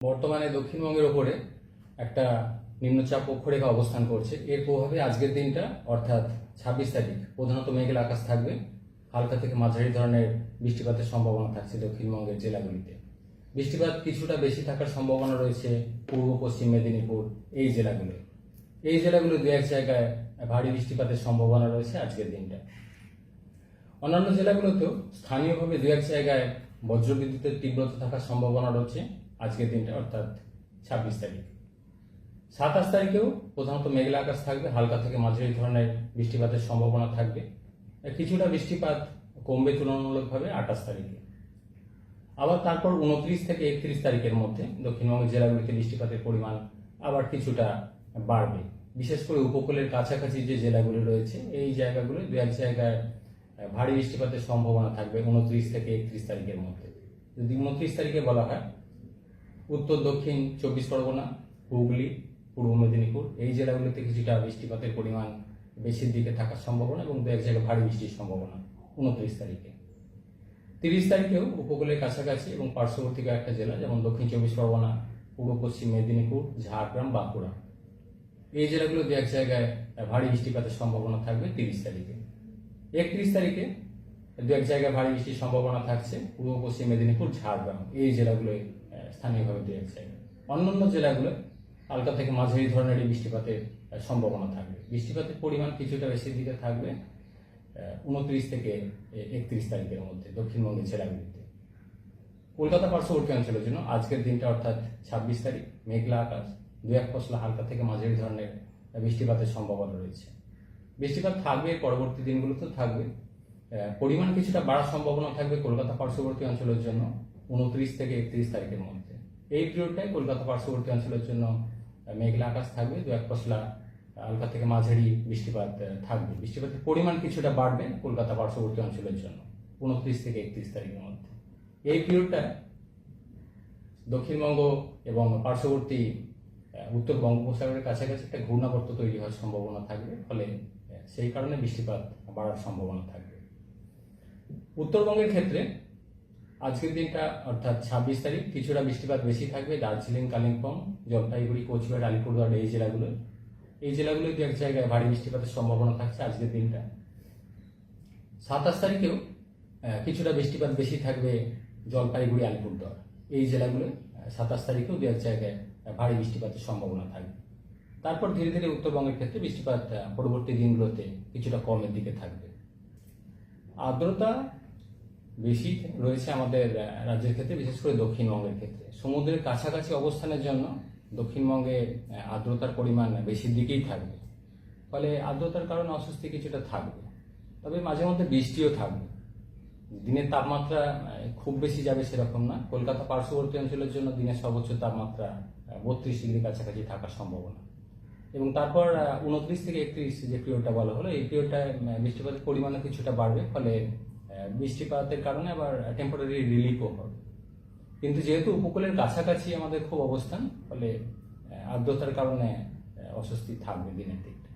বর্তমানে দক্ষিণবঙ্গের ওপরে একটা নিম্নচাপ অক্ষরেখা অবস্থান করছে। এর প্রভাবে আজকের দিনটা অর্থাৎ 26 তারিখ প্রধানত মেঘলা আকাশ থাকবে। হালকা থেকে মাঝারি ধরনের বৃষ্টিপাতের সম্ভাবনা থাকছে দক্ষিণবঙ্গের জেলাগুলিতে। বৃষ্টিপাত কিছুটা বেশি থাকার সম্ভাবনা রয়েছে পূর্ব পশ্চিম মেদিনীপুর এই জেলাগুলো দু এক জায়গায় ভারী বৃষ্টিপাতের সম্ভাবনা রয়েছে আজকের দিনটা। অন্যান্য জেলাগুলোতেও স্থানীয়ভাবে দু এক জায়গায় বজ্রবিদ্যুতের তীব্রতা থাকার সম্ভাবনা রয়েছে আজকের দিনটা অর্থাৎ 26 তারিখ। 27 তারিখেও প্রধানত মেঘলা আকাশ থাকবে, হালকা থেকে মাঝারি ধরনের বৃষ্টিপাতের সম্ভাবনা থাকবে। কিছুটা বৃষ্টিপাত কমবে তুলনামূলকভাবে 28 তারিখে। আবার তারপর 29 থেকে 31 তারিখের মধ্যে দক্ষিণবঙ্গের জেলাগুলিতে বৃষ্টিপাতের পরিমাণ আবার কিছুটা বাড়বে। বিশেষ করে উপকূলের কাছাকাছি যে জেলাগুলি রয়েছে এই জায়গাগুলো দু এক জায়গায় ভারী বৃষ্টিপাতের সম্ভাবনা থাকবে 29 থেকে 31 তারিখের মধ্যে। যদি 29 তারিখে বলা হয়, উত্তর দক্ষিণ 24 পরগনা, হুগলি, পূর্ব মেদিনীপুর এই জেলাগুলিতে কিছুটা বৃষ্টিপাতের পরিমাণ বেশির দিকে থাকার সম্ভাবনা এবং দু এক জায়গায় ভারী বৃষ্টির সম্ভাবনা 29 তারিখে। 30 তারিখেও উপকূলের কাছাকাছি এবং পার্শ্ববর্তী কয়েকটা জেলা যেমন দক্ষিণ 24 পরগনা, পূর্ব পশ্চিম মেদিনীপুর, ঝাড়গ্রাম, বাঁকুড়া এই জেলাগুলো দু এক জায়গায় ভারী বৃষ্টিপাতের সম্ভাবনা থাকবে 30 তারিখে। 31 তারিখে দু এক জায়গায় ভারী বৃষ্টির সম্ভাবনা থাকছে পূর্ব পশ্চিম মেদিনীপুর, ঝাড়গ্রাম এই জেলাগুলোয় স্থানীয়ভাবে দু এক জায়গায়। অন্যান্য জেলাগুলো হালকা থেকে মাঝারি ধরনের বৃষ্টিপাতের সম্ভাবনা থাকবে। বৃষ্টিপাতের পরিমাণ কিছুটা বেশির দিকে থাকবে 29 থেকে 31 তারিখের মধ্যে দক্ষিণবঙ্গের জেলাগুলিতে। কলকাতা পার্শ্ববর্তী অঞ্চলের জন্য আজকের দিনটা অর্থাৎ 26 তারিখ মেঘলা আকাশ, দু এক পশলা হালকা থেকে মাঝারি ধরনের বৃষ্টিপাতের সম্ভাবনা রয়েছে। বৃষ্টিপাত থাকবে, পরবর্তী দিনগুলোতেও থাকবে। পরিমাণ কিছুটা বাড়ার সম্ভাবনা থাকবে কলকাতা পার্শ্ববর্তী অঞ্চলের জন্য 29 থেকে 31 তারিখের মধ্যে। এই পিরিয়ডটায় কলকাতা পার্শ্ববর্তী অঞ্চলের জন্য মেঘলা আকাশ থাকবে, দু এক পশলা হালকা থেকে মাঝারি বৃষ্টিপাত থাকবে। বৃষ্টিপাতের পরিমাণ কিছুটা বাড়বে কলকাতা পার্শ্ববর্তী অঞ্চলের জন্য 29 থেকে 31 তারিখের মধ্যে। এই পিরিয়ডটায় দক্ষিণবঙ্গ এবং পার্শ্ববর্তী উত্তর বঙ্গোপসাগরের কাছাকাছি একটা ঘূর্ণাবর্ত তৈরি হওয়ার সম্ভাবনা থাকবে, ফলে সেই কারণে বৃষ্টিপাত বাড়ার সম্ভাবনা থাকবে। উত্তরবঙ্গের ক্ষেত্রে আজকের দিনটা অর্থাৎ 26 তারিখ কিছুটা বৃষ্টিপাত বেশি থাকবে দার্জিলিং, কালিম্পং, জলপাইগুড়ি, কোচবিহার, আলিপুরদুয়ার এই জেলাগুলোয় দু এক জায়গায় ভারী বৃষ্টিপাতের সম্ভাবনা থাকছে আজকের দিনটা। 27 তারিখেও কিছুটা বৃষ্টিপাত বেশি থাকবে জলপাইগুড়ি, আলিপুরদুয়ার এই জেলাগুলোয় 27 তারিখেও দু এক জায়গায় ভারী বৃষ্টিপাতের সম্ভাবনা থাকবে। তারপর ধীরে ধীরে উত্তরবঙ্গের ক্ষেত্রে বৃষ্টিপাত পরবর্তী দিনগুলোতে কিছুটা কমের দিকে থাকবে। আর্দ্রতা বেশি রয়েছে আমাদের রাজ্যের ক্ষেত্রে, বিশেষ করে দক্ষিণবঙ্গের ক্ষেত্রে। সমুদ্রের কাছাকাছি অবস্থানের জন্য দক্ষিণবঙ্গে আর্দ্রতার পরিমাণ বেশির দিকেই থাকবে, ফলে আর্দ্রতার কারণে অস্বস্তি কিছুটা থাকবে। তবে মাঝে মধ্যে বৃষ্টিও থাকবে। দিনের তাপমাত্রা খুব বেশি যাবে সেরকম না। কলকাতা পার্শ্ববর্তী অঞ্চলের জন্য দিনের সর্বোচ্চ তাপমাত্রা 32 ডিগ্রি কাছাকাছি থাকার সম্ভাবনা। এবং তারপর 29 থেকে 31 যে পিরিয়ডটা বলা হলো এই পিরিয়ডটায় বৃষ্টিপাতের পরিমাণও কিছুটা বাড়বে, ফলে বৃষ্টিপাতের কারণে আবার টেম্পোরারি রিলিফও হবে। কিন্তু যেহেতু উপকূলের কাছাকাছি আমাদের খুব অবস্থান, ফলে আর্দ্রতার কারণে অস্বস্তি থাকবে দিনের দিকটা।